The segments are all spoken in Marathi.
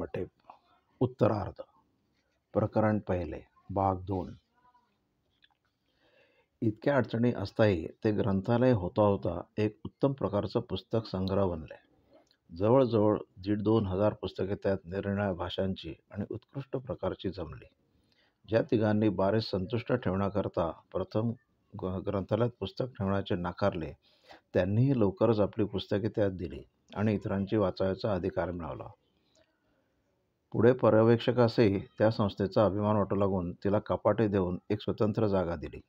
रामटेप उत्तरार्ध प्रकरण पहिले भाग 2. इतक्या अडचणी असताही ते ग्रंथालय होता होता एक उत्तम प्रकारचं पुस्तक संग्रह बनले. जवळजवळ 1,500 पुस्तके त्यात निरनिराळ्या भाषांची आणि उत्कृष्ट प्रकारची जमली. ज्या तिघांनी बारीस संतुष्ट ठेवण्याकरता प्रथम ग्रंथालयात पुस्तक ठेवण्याचे नाकारले, त्यांनीही लवकरच आपली पुस्तके त्यात दिली आणि इतरांची वाचायचा अधिकार मिळवला. पुढे पर्यवेक्षकासही त्या संस्थेचा अभिमान वाटू लागून तिला कपाटे देऊन एक स्वतंत्र जागा दिली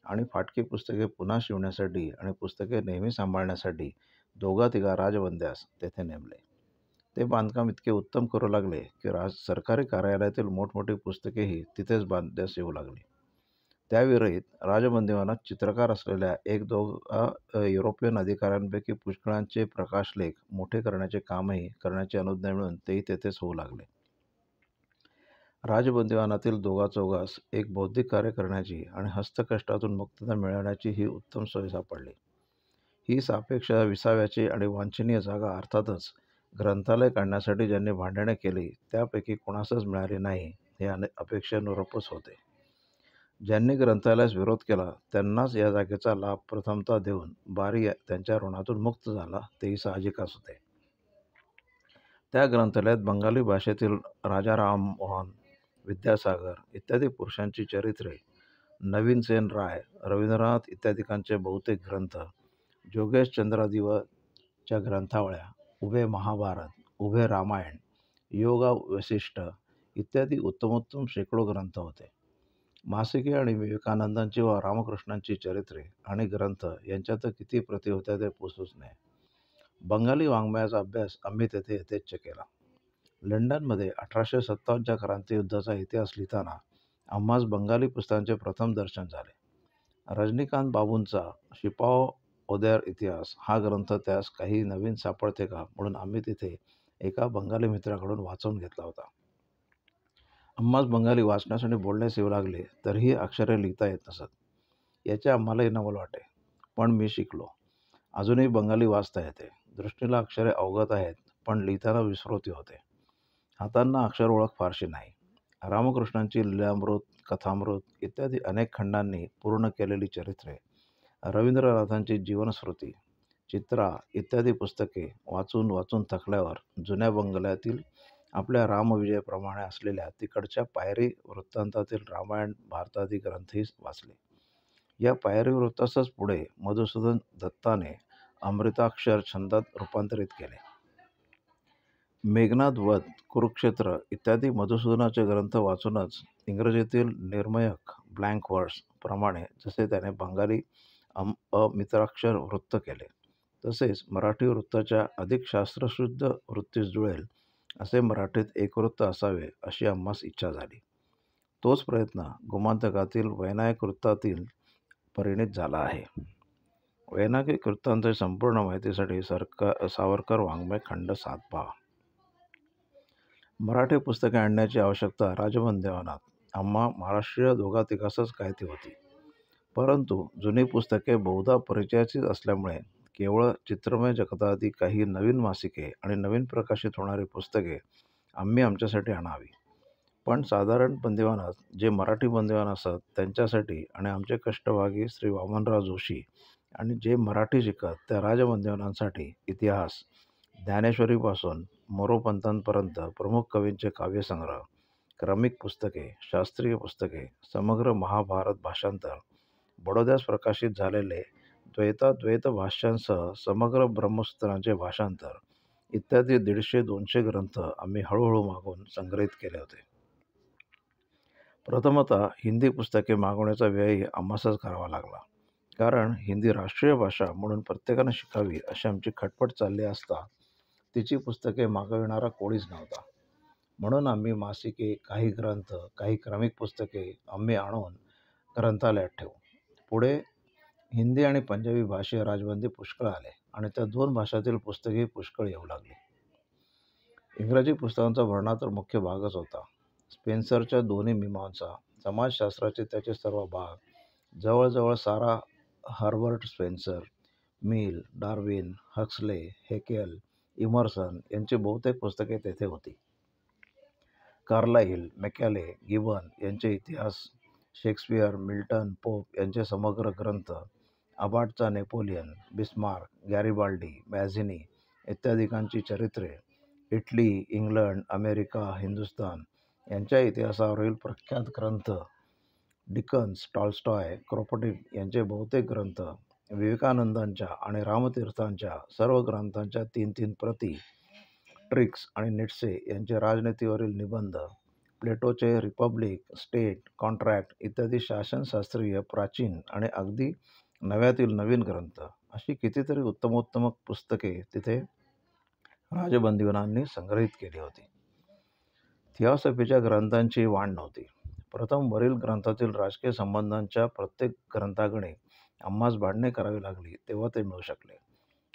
आणि फाटकी पुस्तके पुन्हा शिवण्यासाठी आणि पुस्तके नेहमी सांभाळण्यासाठी 2-3 राजबंद्यास तेथे नेमले. ते बांधकाम इतके उत्तम करू लागले की सरकारी कार्यालयातील मोठमोठी पुस्तकेही तिथेच बांधण्यास येऊ लागली. त्याविरहित राजबंदीवानात चित्रकार असलेल्या 1-2 युरोपियन अधिकाऱ्यांपैकी पुष्कळांचे प्रकाशलेख मोठे करण्याचे कामही करण्याची अनुज्ञा मिळून तेही तेथेच होऊ लागले. राजबंदीवानातील 2-4 एक बौद्धिक कार्य करण्याची आणि हस्तकष्टातून मुक्तता मिळवण्याची ही उत्तम सोय सापडली. ही सापेक्ष विसाव्याची आणि वांछनीय जागा अर्थातच ग्रंथालय काढण्यासाठी ज्यांनी भांडणे केली त्यापैकी कोणासच मिळाली नाही हे अपेक्षेनुरूपच होते. ज्यांनी ग्रंथालयास विरोध केला त्यांनाच या जागेचा लाभ प्रथमतः देऊन बारी त्यांच्या ऋणातून मुक्त झाला, तेही साहजिकच होते. त्या ग्रंथालयात बंगाली भाषेतील राजा राममोहन, विद्यासागर इत्यादी पुरुषांची चरित्रे, नवीनसेन राय, रवींद्रनाथ इत्यादिकांचे बहुतेक ग्रंथ, जोगेशचंद्रादिवच्या ग्रंथावळ्या, उभे महाभारत, उभे रामायण, योग वसिष्ठ इत्यादी उत्तमोत्तम शेकडो ग्रंथ होते. मासिके आणि विवेकानंदांची व रामकृष्णांची चरित्रे आणि ग्रंथ यांच्यात किती प्रती होत्या ते पुसूच नये. बंगाली वाङ्मयाचा अभ्यास आम्ही तेथे यथेच्छ केला. लंडनमध्ये 1857च्या क्रांतियुद्धाचा इतिहास लिहिताना आम्हास बंगाली पुस्तकांचे प्रथम दर्शन झाले. रजनीकांत बाबूंचा शिपाओ ओदेर इतिहास हा ग्रंथ त्यास काही नवीन सापडते का म्हणून आम्ही तिथे एका बंगाली मित्राकडून वाचवून घेतला होता. आम्हास बंगाली वाचण्यास आणि बोलण्यास येऊ लागले तरीही अक्षरे लिहिता येत नसत. याचे आम्हालाही नवल वाटे, पण मी शिकलो. अजूनही बंगाली वाचता येते. दृष्टीला अक्षरे अवगत आहेत, पण लिहिताना विस्मृती होते. हातांना अक्षर ओळख फारशी नाही. रामकृष्णांची लीलामृत, कथामृत इत्यादी अनेक खंडांनी पूर्ण केलेली चरित्रे, रवींद्रनाथांची जीवनस्मृती, चित्रा इत्यादी पुस्तके वाचून वाचून थकल्यावर जुन्या बंगल्यातील आपल्या रामविजयाप्रमाणे असलेल्या तिकडच्या पायरी वृत्तांतातील रामायण भारतादी ग्रंथही वाचले. या पायरी वृत्तासच पुढे मधुसूदन दत्ताने अमृताक्षर छंदात रूपांतरित केले. मेघनाद वध, कुरुक्षेत्र इत्यादी मधुसूदनाचे ग्रंथ वाचूनच इंग्रजीतील निर्मयक ब्लँक वर्ड्स प्रमाणे जसे त्याने बंगाली अमित्राक्षर वृत्त केले, तसेच मराठी वृत्ताच्या अधिक शास्त्रशुद्ध वृत्तीस जुळेल असे मराठीत एक वृत्त असावे अशी आम्हास इच्छा झाली. तोच प्रयत्न गोमांतकातील वैनायक वृत्तातील परिणित झाला आहे. वैनायक वृत्तांत संपूर्ण माहितीसाठी सावरकर वाङ्मय खंड 7 पहा. मराठी पुस्तके आणण्याची आवश्यकता राजबंदीवानात आम्हा महाराष्ट्रीय 2-3 काय ती होती. परंतु जुनी पुस्तके बहुधा परिचयाचीच असल्यामुळे केवळ चित्रमय जगतादी काही नवीन मासिके आणि नवीन प्रकाशित होणारी पुस्तके आम्ही आमच्यासाठी आणावी. पण साधारण बंदिवानात जे मराठी बंदिवान असत त्यांच्यासाठी आणि आमचे कष्टभागी श्री वामनराव जोशी आणि जे मराठी शिकत त्या राजबंदिवानांसाठी इतिहास, ज्ञानेश्वरीपासून मोरोपंतांपर्यंत प्रमुख कवींचे काव्यसंग्रह, क्रमिक पुस्तके, शास्त्रीय पुस्तके, समग्र महाभारत भाषांतर, बडोद्यास प्रकाशित झालेले द्वैताद्वैत भाष्यांसह समग्र ब्रह्मसूत्रांचे भाषांतर इत्यादी 150-200 ग्रंथ आम्ही हळूहळू मागून संग्रहित केले होते. प्रथमतः हिंदी पुस्तके मागवण्याचा व्ययही आम्हासच करावा लागला, कारण हिंदी राष्ट्रीय भाषा म्हणून प्रत्येकाने शिकावी अशी आमची खटपट चालली असता तिची पुस्तके मागविणारा कोणीच नव्हता. म्हणून आम्ही मासिके, काही ग्रंथ, काही क्रमिक पुस्तके आम्ही आणून ग्रंथालयात ठेवू. पुढे हिंदी आणि पंजाबी भाषीय राजबंदी पुष्कळ आले आणि त्या 2 भाषातील पुस्तकेही पुष्कळ येऊ लागली. इंग्रजी पुस्तकांचा भरणा तर मुख्य भागच होता. स्पेन्सरच्या दोन्ही मीमांसा, समाजशास्त्राचे त्याचे सर्व भाग, जवळजवळ सारा Herbert Spencer, Mill, Darwin, Huxley, Haeckel, Emerson यांची बहुतेक पुस्तके तेथे होती. कार्लाइल, मॅकॅले, गिबन यांचे इतिहास, शेक्सपियर, मिल्टन, पोप यांचे समग्र ग्रंथ, अबाटचा नेपोलियन, बिस्मार्क, गॅरिबाल्डी, मॅझिनी इत्यादिकांची चरित्रे, इटली, इंग्लंड, अमेरिका, हिंदुस्थान यांच्या इतिहासावरील प्रख्यात ग्रंथ, डिकन्स, टॉल्स्टॉय, क्रोपोटिक यांचे बहुतेक ग्रंथ, विवेकानंदांच्या आणि रामतीर्थांच्या सर्व ग्रंथांच्या 3-3 प्रती, ट्रिक्स आणि नीट्से यांचे राजनीतीवरील निबंध, प्लेटोचे रिपब्लिक, स्टेट, कॉन्ट्रॅक्ट इत्यादी शासनशास्त्रीय प्राचीन आणि अगदी नव्यातील नवीन ग्रंथ अशी कितीतरी उत्तमोत्तम पुस्तके तिथे राजबंदिवानांनी संग्रहित केली होती. थिऑसॉफीच्या ग्रंथांची वाढ नव्हती. प्रथम वरील ग्रंथातील राजकीय संबंधांच्या प्रत्येक ग्रंथाकडे आम्हास भाडणे करावी लागली तेव्हा ते मिळू शकले.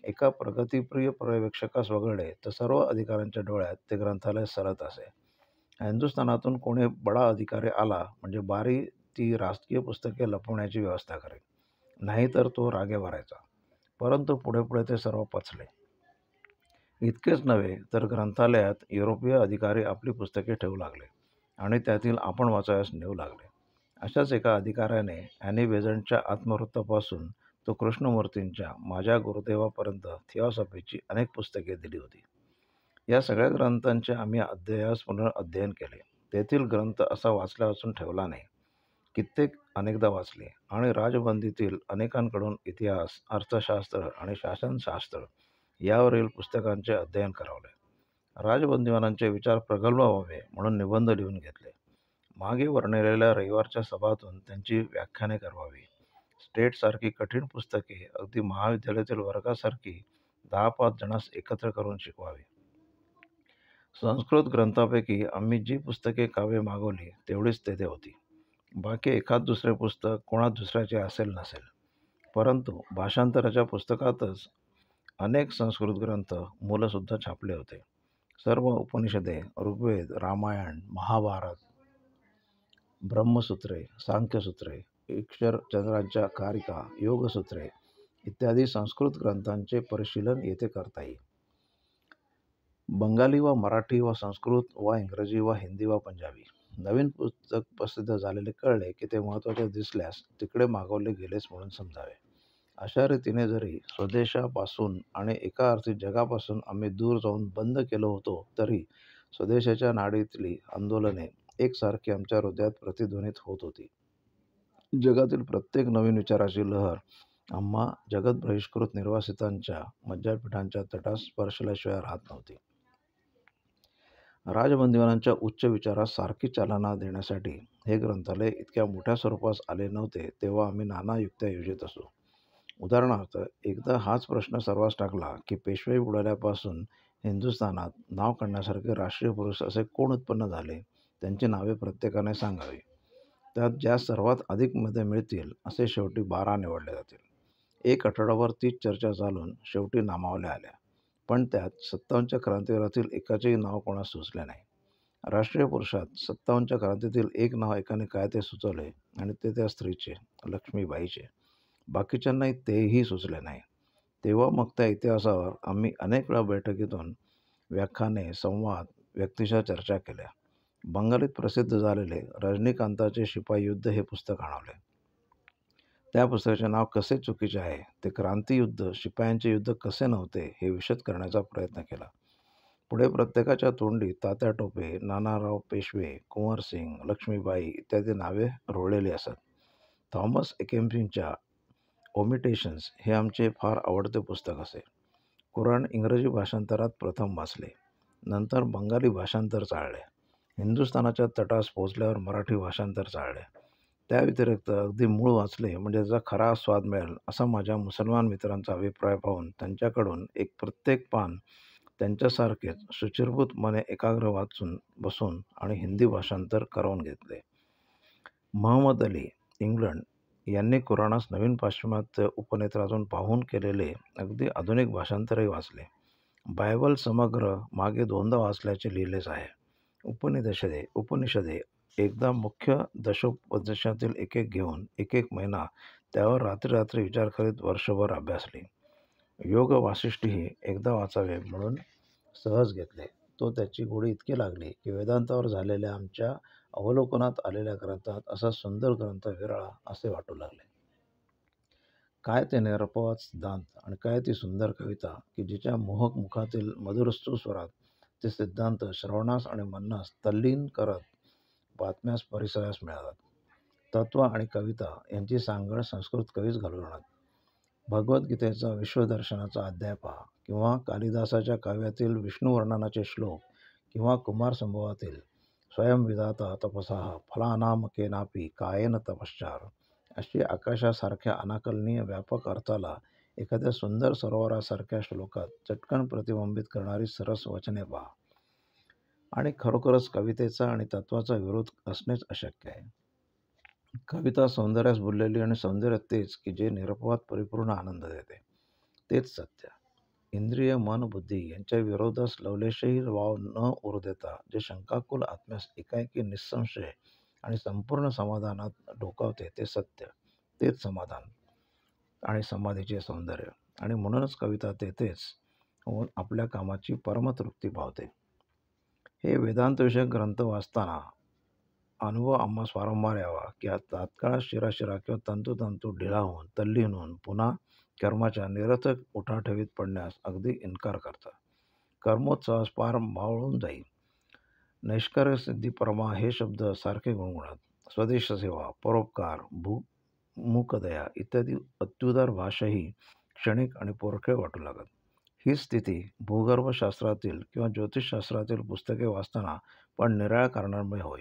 एका प्रगतिप्रिय पर्यवेक्षकास वगळले तर सर्व अधिकाऱ्यांच्या डोळ्यात ते ग्रंथालय सरत असे. हिंदुस्थानातून कोणी बडा अधिकारी आला म्हणजे बारी ती राजकीय पुस्तके लपवण्याची व्यवस्था करे, नाहीतर तो रागे भरायचा. परंतु पुढे पुढे ते सर्व पचले. इतकेच नव्हे तर ग्रंथालयात युरोपीय अधिकारी आपली पुस्तके ठेवू लागले आणि त्यातील आपण वाचावयास नेऊ लागले. अशाच एका अधिकाऱ्याने ॲनी बेझंटच्या आत्मवृत्तापासून तो कृष्णमूर्तींच्या माझ्या गुरुदेवापर्यंत थिऑसॉफीची अनेक पुस्तके दिली होती. या सगळ्या ग्रंथांचे आम्ही अध्यायास पुनर्अध्ययन केले. तेथील ग्रंथ असा वाचला वाचून ठेवला नाही. कित्येक अनेकदा वाचले आणि राजबंदीतील अनेकांकडून इतिहास, अर्थशास्त्र आणि शासनशास्त्र यावरील पुस्तकांचे अध्ययन करावले. राजबंदिवानांचे विचार प्रगल्भ व्हावे म्हणून निबंध लिहून घेतले. मागे वर्णिलेल्या रविवारच्या सभातून त्यांची व्याख्याने करावी. स्टेटसारखी कठीण पुस्तके अगदी महाविद्यालयातील वर्गासारखी 10-5 जणांस एकत्र करून शिकवावी. संस्कृत ग्रंथापैकी आम्ही जी पुस्तके काव्य मागवली तेवढीच तेथे होती. बाकी एखाद दुसरे पुस्तक कोणा दुसऱ्याचे असेल नसेल. परंतु भाषांतराच्या पुस्तकातच अनेक संस्कृत ग्रंथ मूलसुद्धा छापले होते. सर्व उपनिषदे, ऋग्वेद, रामायण, महाभारत, ब्रह्मसूत्रे, सांख्यसूत्रे, ईश्वरचंद्रांच्या कारिका, योगसूत्रे इत्यादी संस्कृत ग्रंथांचे परिशीलन येथे करता येईल. बंगाली वा मराठी वा संस्कृत वा इंग्रजी वा हिंदी वा पंजाबी नवीन पुस्तक प्रसिद्ध झालेले कळले की ते महत्त्वाचे दिसल्यास तिकडे मागवले गेलेच म्हणून समजावे. अशा रीतीने जरी स्वदेशापासून आणि एका अर्थी जगापासून आम्ही दूर जाऊन बंद केलो होतो तरी स्वदेशाच्या नाडीतली आंदोलने एकसारखी आमच्या हृदयात प्रतिध्वनित होत होती. जगातील प्रत्येक नवीन विचाराची लहर आम्हा जगत बहिष्कृत निर्वासितांच्या मज्जापीठांच्या तटास स्पर्शल्याशिवाय राहत नव्हती. राजबंदिवानांच्या उच्च विचारास सारखी चालना देण्यासाठी हे ग्रंथालय इतक्या मोठ्या स्वरूपास आले नव्हते तेव्हा आम्ही नाना युक्त्या योजित असू. उदाहरणार्थ, एकदा हाच प्रश्न सर्वांस टाकला की पेशवाई बुडाल्यापासून हिंदुस्थानात नाव काढण्यासारखे राष्ट्रीय पुरुष असे कोण उत्पन्न झाले, त्यांची नावे प्रत्येकाने सांगावी. त्यात ज्या सर्वात अधिक मते मिळतील असे शेवटी 12 निवडले जातील. एक आठवडाभर तीच चर्चा चालून शेवटी नामावल्या आल्या. पण त्यात 57च्या क्रांतिवीरातील एकाचेही नाव कोणास सुचले नाही. राष्ट्रीय पुरुषात 57च्या क्रांतीतील एक नाव एकाने काय ते सुचवले आणि ते त्या स्त्रीचे, लक्ष्मीबाईचे. बाकीच्यांनाही तेही सुचले नाही. तेव्हा मग त्या इतिहासावर आम्ही अनेक वेळा बैठकीतून व्याख्याने, संवाद, व्यक्तिशः चर्चा केल्या. बंगालीत प्रसिद्ध झालेले रजनीकांताचे शिपाई युद्ध हे पुस्तक आणवले. त्या पुस्तकाचे नाव कसे चुकीचे आहे, ते क्रांतियुद्ध, शिपायांचे युद्ध कसे नव्हते हे विशद करण्याचा प्रयत्न केला. पुढे प्रत्येकाच्या तोंडी तात्या टोपे, नानाराव पेशवे, कुंवरसिंग, लक्ष्मीबाई इत्यादी नावे रोळलेली असत. थॉमस एकेम्पिंगच्या ओमिटेशन्स हे आमचे फार आवडते पुस्तक असे. कुराण इंग्रजी भाषांतरात प्रथम वाचले, नंतर बंगाली भाषांतर चाळले. हिंदुस्थानाच्या तटास पोचल्यावर मराठी भाषांतर चाळले. त्या व्यतिरिक्त अगदी मूळ वाचले म्हणजे त्याचा खरा स्वाद मिळेल असा माझ्या मुसलमान मित्रांचा अभिप्राय पाहून त्यांच्याकडून एक प्रत्येक पान त्यांच्यासारखेच शुचिर्भूत मने एकाग्र वाचून बसून आणि हिंदी भाषांतर करवून घेतले. महम्मद अली, इंग्लंड यांनी कुराणास नवीन पाश्चिमात्य उपनेत्रातून पाहून केलेले अगदी आधुनिक भाषांतरही वाचले. बायबल समग्र मागे 2दा वाचल्याचे लिहिलेच आहे. उपनिषदे एकदा मुख्य दशोपदेशातील एक घेऊन एक महिना त्यावर रात्री विचार करीत वर्षभर अभ्यासले. योग वासिष्ठीही एकदा वाचावे म्हणून सहज घेतले. तो त्याची गोडी इतकी लागली की वेदांतावर झालेल्या आमच्या अवलोकनात आलेल्या ग्रंथात असा सुंदर ग्रंथ विरळा असे वाटू लागले. काय ते निरपवाद सिद्धांत आणि काय ती सुंदर कविता की जिच्या मोहक मुखातील मधुरस्तू स्वरात ते सिद्धांत श्रवणास आणि मननास तल्लीन करत बातम्यास परिसरास मिळातात. तत्व आणि कविता यांची सांगड संस्कृत कवीच घालून आणत. भगवद्गीतेचा विश्वदर्शनाचा अध्याय पहा, किंवा कालिदासाच्या काव्यातील विष्णुवर्णनाचे श्लोक, किंवा कुमार संभवातील स्वयंविधाता तपसाः फलानामकेनापि कायेन तपश्चार, अशी आकाशासारख्या अनाकलनीय व्यापक अर्थाला एखाद्या सुंदर सरोवरासारख्या श्लोकात चटकन प्रतिबिंबित करणारी सरस वचने पहा. आणि खरोखरच कवितेचा आणि तत्वाचा विरोध असणेच अशक्य आहे. कविता सौंदर्यास बोललेली आणि सौंदर्य तेच की जे निरपवाद परिपूर्ण आनंद देते, तेच सत्य. इंद्रिय मन बुद्धी यांच्या विरोधास लवलेशही वाव न उरू देता जे शंकाकुल आत्म्यास एकाएकी निसंशय आणि संपूर्ण समाधानात डोकावते ते सत्य, तेच समाधान आणि समाधीचे सौंदर्य. आणि म्हणूनच कविता तेथेच होऊन आपल्या कामाची परमतृप्ती पावते. हे वेदांतविषयक ग्रंथ वाचताना अनुभव आम्हास वारंवार यावा की तात्काळ शिराशिरा किंवा तंतुतंतू ढिला होऊन तल्लीन होऊन पुन्हा कर्माच्या निरर्थक उठाठेवीत पडण्यास अगदी इन्कार करतात. कर्मोत्सवास पार मावळून जाईल. नैष्कर्य सिद्धी परमा हे शब्द सारखे गुणगुणत. स्वदेश सेवा, परोपकार, मूकदया इत्यादी अत्युदार भाषाही क्षणिक आणि पोरखेळ वाटू लागत. ही स्थिती भूगर्भशास्त्रातील किंवा ज्योतिषशास्त्रातील पुस्तके वाचताना पण निराळ्या कारणांमुळे होय.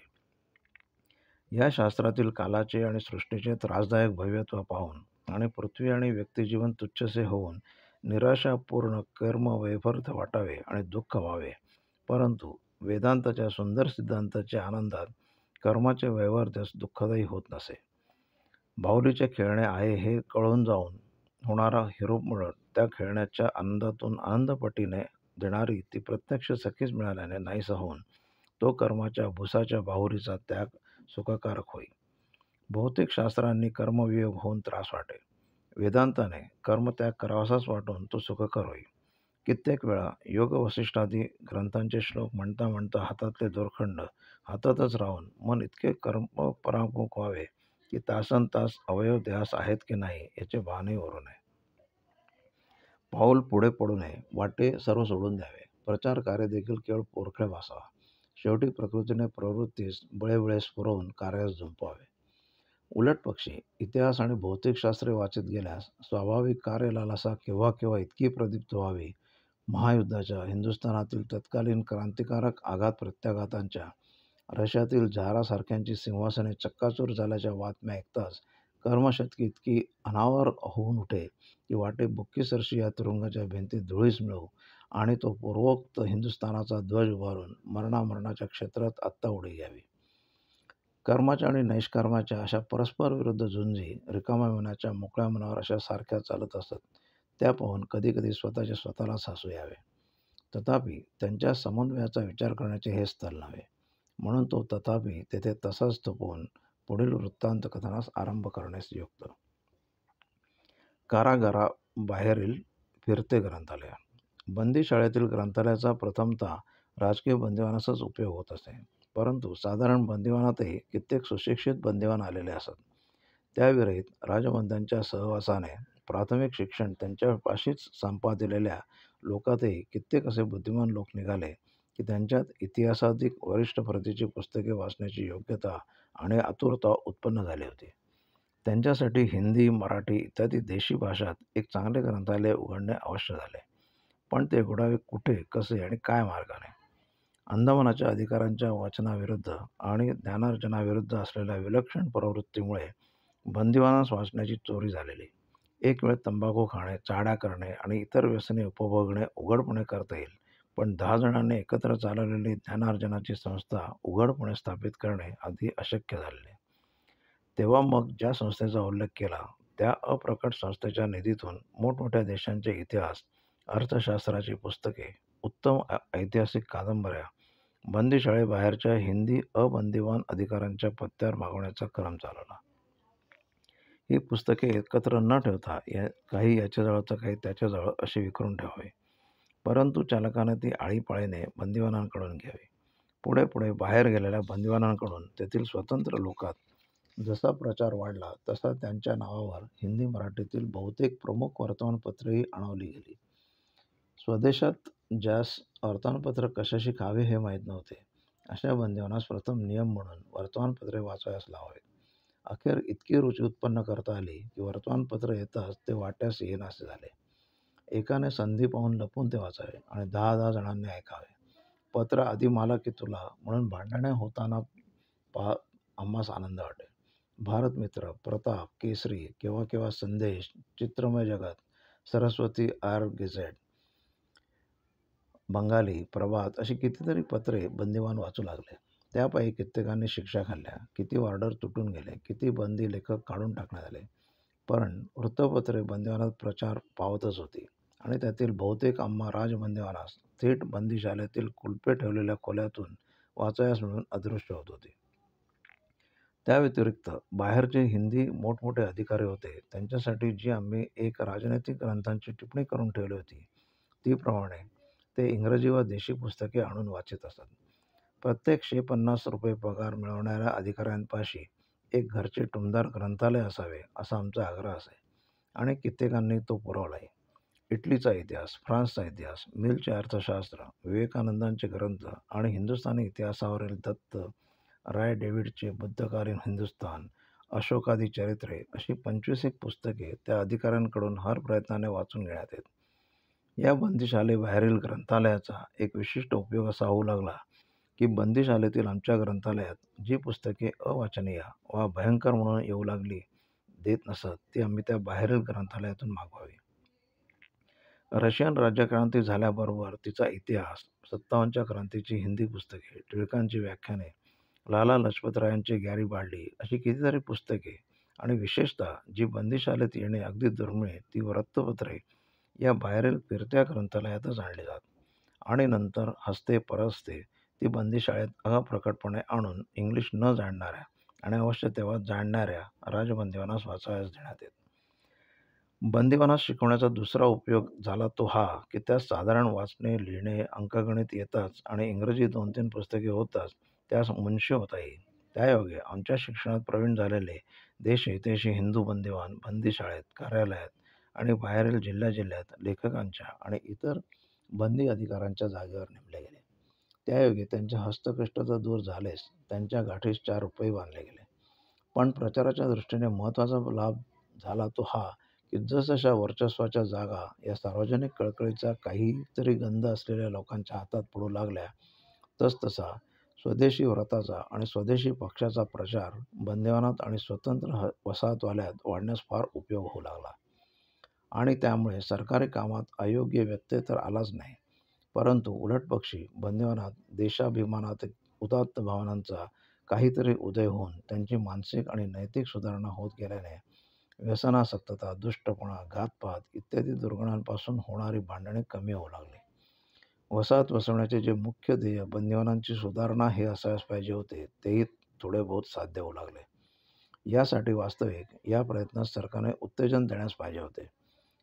या शास्त्रातील कालाचे आणि सृष्टीचे त्रासदायक भव्यत्व पाहून आणि पृथ्वी आणि व्यक्तिजीवन तुच्छसे होऊन निराशापूर्ण कर्म वैफर्थ वाटावे आणि दुःख व्हावे. परंतु वेदांताच्या सुंदर सिद्धांताच्या आनंदात कर्माचे वैवर्त्यस दुःखदायी होत नसे. बाहुलीचे खेळणे आहे हे कळून जाऊन होणारा हिरोप मिळत त्या खेळण्याच्या आनंदातून आनंदपटीने देणारी ती प्रत्यक्ष सखीच मिळाल्याने नाहीसा होऊन तो कर्माच्या भुसाच्या बाहुलीचा त्याग सुखकारक होई. भौतिक शास्त्रांनी कर्मवियोग होऊन त्रास वाटे. वेदांताने कर्मत्याग करावासाच वाटून तो सुखकर होई. कित्येक वेळा योग वसिष्ठादी ग्रंथांचे श्लोक म्हणता म्हणता हातातले दोरखंड हातातच राहून मन इतके कर्मपरामुख व्हावे की तासन तास अवयव देहास आहेत की नाही याचे भानही उरू नये. पाऊल पुढे पडू नये, वाटे सर्व सोडून द्यावे. प्रचार कार्य देखील केवळ पोरखेळ भासावा. शेवटी प्रकृतीने प्रवृत्तीस बळेबळे स्फुरवून कार्यास झुंपवावे. उलट पक्षी इतिहास आणि भौतिकशास्त्रे वाचित गेल्यास स्वाभाविक कार्यलालसा केव्हा केव्हा इतकी प्रदीप्त व्हावी. महायुद्धाच्या, हिंदुस्थानातील तत्कालीन क्रांतिकारक आघात प्रत्याघातांच्या, रशियातील झारासारख्यांची सिंहासने चक्काचूर झाल्याच्या बातम्या ऐकताच कर्मशतकी इतकी अनावर होऊन उठे की वाटे बुक्कीसरशी या तुरुंगाच्या भिंतीत धुळीस मिळवू आणि तो पूर्वोक्त हिंदुस्थानाचा ध्वज उभारून मरणाच्या क्षेत्रात आत्ता उडी घ्यावी. कर्माच्या आणि नैष्कर्माच्या अशा परस्पर विरुद्ध झुंजी रिकाम्या मनाच्या मोकळ्या मनावर अशा सारख्या चालत असत. त्या पाहून कधी कधी स्वतःलाच हसू यावे. तथापि त्यांच्या समन्वयाचा विचार करण्याचे हे स्थल नव्हे. म्हणून तो तथापि तेथे तसाच थोपवून पुढील वृत्तांत कथनास आरंभ करण्यास युक्त. कारागाराबाहेरील फिरते ग्रंथालय. बंदीशाळेतील ग्रंथालयाचा प्रथमतः राजकीय बंदिवानासच उपयोग होत असे. परंतु साधारण बंदिवानातही कित्येक सुशिक्षित बंदिवान आलेले असत. त्याविरहित राजबंद्यांच्या सहवासाने प्राथमिक शिक्षण त्यांच्यापाशीच संपादिलेल्या लोकातही कित्येक असे बुद्धिमान लोक निघाले की त्यांच्यात इतिहासाधिक वरिष्ठ प्रतीची पुस्तके वाचण्याची योग्यता आणि आतुरता उत्पन्न झाली होती. त्यांच्यासाठी हिंदी, मराठी इत्यादी देशी भाषात एक चांगले ग्रंथालय उघडणे अवश्य झाले. पण ते उघडावे कुठे, कसे आणि काय मार्गाने? अंदमानाच्या अधिकाऱ्यांच्या वचनाविरुद्ध आणि ज्ञानार्जनाविरुद्ध असलेल्या विलक्षण प्रवृत्तीमुळे बंदिवानास वाचण्याची चोरी झालेली. एक वेळ तंबाखू खाणे, चाड्या करणे आणि इतर व्यसने उपभोगणे उघडपणे करता येईल, पण 10 जणांनी एकत्र चालवलेली ज्ञानार्जनाची संस्था उघडपणे स्थापित करणे अगदी अशक्य झालेले. तेव्हा मग ज्या संस्थेचा उल्लेख केला त्या अप्रकट संस्थेच्या निधीतून मोठमोठ्या देशांचे इतिहास, अर्थशास्त्राची पुस्तके, उत्तम ऐतिहासिक कादंबऱ्या बंदीशाळेबाहेरच्या हिंदी अबंदिवान अधिकाऱ्यांच्या पत्त्यावर मागवण्याचा क्रम चालवला. ही पुस्तके एकत्र न ठेवता काही याच्याजवळ तर काही त्याच्याजवळ अशी विखरून ठेवावी. परंतु चालकाने ती आळीपाळीने बंदिवानांकडून घ्यावी. पुढे पुढे बाहेर गेलेल्या बंदिवानांकडून तेथील स्वतंत्र लोकात जसा प्रचार वाढला तसा त्यांच्या नावावर हिंदी मराठीतील बहुतेक प्रमुख वर्तमानपत्रेही आणवली गेली. स्वदेशात ज्यास वर्तमानपत्र कशाशी खावे हे माहीत नव्हते, अशा बंदिवानास प्रथम नियम म्हणून वर्तमानपत्रे वाचावयास लावावे. अखेर इतकी रुची उत्पन्न करता आली की वर्तमानपत्र येताच ते वाट्यास येईनासे झाले. एकाने संधी पाहून लपून ते वाचावे आणि 10-10 जणांनी ऐकावे. पत्र आधी मला की तुला म्हणून भांडणे होताना पहा आम्हास आनंद वाटे. भारत मित्र, प्रताप, केसरी, केव्हा केव्हा संदेश, चित्रमय जगत, सरस्वती आर गेझेट, बंगाली, प्रभात अशी कितीतरी पत्रे बंदिवान वाचू लागले. त्यापैकी कित्येकांनी शिक्षा खाल्ल्या, किती ऑर्डर तुटून गेले, किती बंदी लेखक काढून टाकण्यात आले. पण वृत्तपत्रे बंदिवानात प्रचार पावतच होती आणि त्यातील बहुतेक आम्हा राजबंदिवानास थेट बंदिशालेतील कुलपे ठेवलेल्या खोल्यातून वाचावयास मिळून अदृश्य होत होती. त्या व्यतिरिक्त बाहेरचे हिंदी मोठमोठे अधिकारी होते, त्यांच्यासाठी जी आम्ही एक राजनैतिक ग्रंथांची टिप्पणी करून ठेवली होती, तीप्रमाणे ते इंग्रजी व देशी पुस्तके आणून वाचित असत. प्रत्येक ₹150 पगार मिळवणाऱ्या अधिकाऱ्यांपाशी एक घरचे टुमदार ग्रंथालय असावे असा आमचा आग्रह असे आणि कित्येकांनी तो पुरवलाही. इटलीचा इतिहास, फ्रान्सचा इतिहास, मिलचे अर्थशास्त्र, विवेकानंदांचे ग्रंथ आणि हिंदुस्थानी इतिहासावरील दत्त, राय डेव्हिडचे बुद्धकालीन हिंदुस्थान, अशोकादी चरित्रे अशी 25 पुस्तके त्या अधिकाऱ्यांकडून हर प्रयत्नाने वाचून घेण्यात येत. या बंदिशालेबाहेरील ग्रंथालयाचा एक विशिष्ट उपयोग असा होऊ लागला की बंदिशालेतील आमच्या ग्रंथालयात जी पुस्तके अवाचनीय वा भयंकर म्हणून येऊ लागली देत नसत, ती आम्ही त्या बाहेरील ग्रंथालयातून मागवावी. रशियन राज्यक्रांती झाल्याबरोबर तिचा इतिहास, 57च्या क्रांतीची हिंदी पुस्तके, टिळकांची व्याख्याने, लाला लजपतरायांची गॅरिबाल्डी अशी कितीतरी पुस्तके आणि विशेषतः जी बंदिशालेत येणे अगदी दुर्मिळ ती वृत्तपत्रे या बाहेरील फिरत्या ग्रंथालयातच आणली जात आणि नंतर हस्ते परस्ते ती बंदिशाळेत अप्रकटपणे आणून इंग्लिश न जाणणाऱ्या आणि अवश्य तेव्हा जाणणाऱ्या राजबंदिवानास वाचावयास देण्यात येत. बंदिवानास शिकवण्याचा दुसरा उपयोग झाला तो हा की त्यास साधारण वाचणे, लिहिणे, अंकगणित येताच आणि इंग्रजी 2-3 पुस्तके होताच त्यास मुन्शी होता येईल. त्यायोगे आमच्या शिक्षणात प्रवीण झालेले देश-हितैषी हिंदू बंदिवान बंदिशाळेत, कार्यालयात आणि बाहेरील जिल्ह्यात लेखकांच्या आणि इतर बंदी अधिकाऱ्यांच्या जागेवर नेमले गेले. त्यायोगे त्यांच्या हस्तकष्ट तर दूर झालेच, त्यांच्या गाठीस 4 रुपये बांधले गेले. पण प्रचाराच्या दृष्टीने महत्त्वाचा लाभ झाला तो हा की जसजशा वर्चस्वाच्या जागा या सार्वजनिक कळकळीचा काहीतरी गंध असलेल्या लोकांच्या हातात पडू लागल्या, तसतसा स्वदेशी व्रताचा आणि स्वदेशी पक्षाचा प्रचार बंदिवानात आणि स्वतंत्र वसाहतवाल्यात वाढण्यास फार उपयोग होऊ लागला आणि त्यामुळे सरकारी कामात अयोग्य व्यत्यय तर आलाच नाही, परंतु उलटपक्षी बंदिवानात देशाभिमानात उदात्त भावनांचा काहीतरी उदय होऊन त्यांची मानसिक आणि नैतिक सुधारणा होत गेल्याने व्यसनासक्तता, दुष्टपणा, घातपात इत्यादी दुर्गुणांपासून होणारी भांडणे कमी होऊ लागली. वसाहत वसवण्याचे जे मुख्य ध्येय बंदिवानांची सुधारणा हे असायला पाहिजे होते, तेही थोडे बहुत साध्य होऊ लागले. यासाठी वास्तविक या प्रयत्नास सरकारने उत्तेजन देण्यास पाहिजे होते.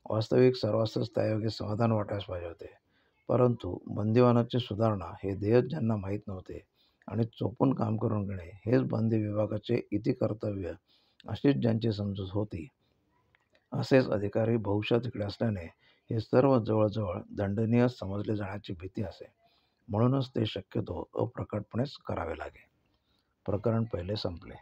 वास्तविक सर्वांसच त्यायोगे समाधान वाटायला पाहिजे होते. परंतु बंदिवानाची सुधारणा हे ध्येय ज्यांना माहीत नव्हते आणि चोपून काम करून घेणे हेच बंदी विभागाचे इतिकर्तव्य अशीच ज्यांची समजूत होती, असेच अधिकारी बहुशः तिकडे असल्याने हे सर्व जवळजवळ दंडनीय समजले जाण्याची भीती असे. म्हणूनच ते शक्यतो अप्रकटपणेच करावे लागे. प्रकरण पहिले संपले.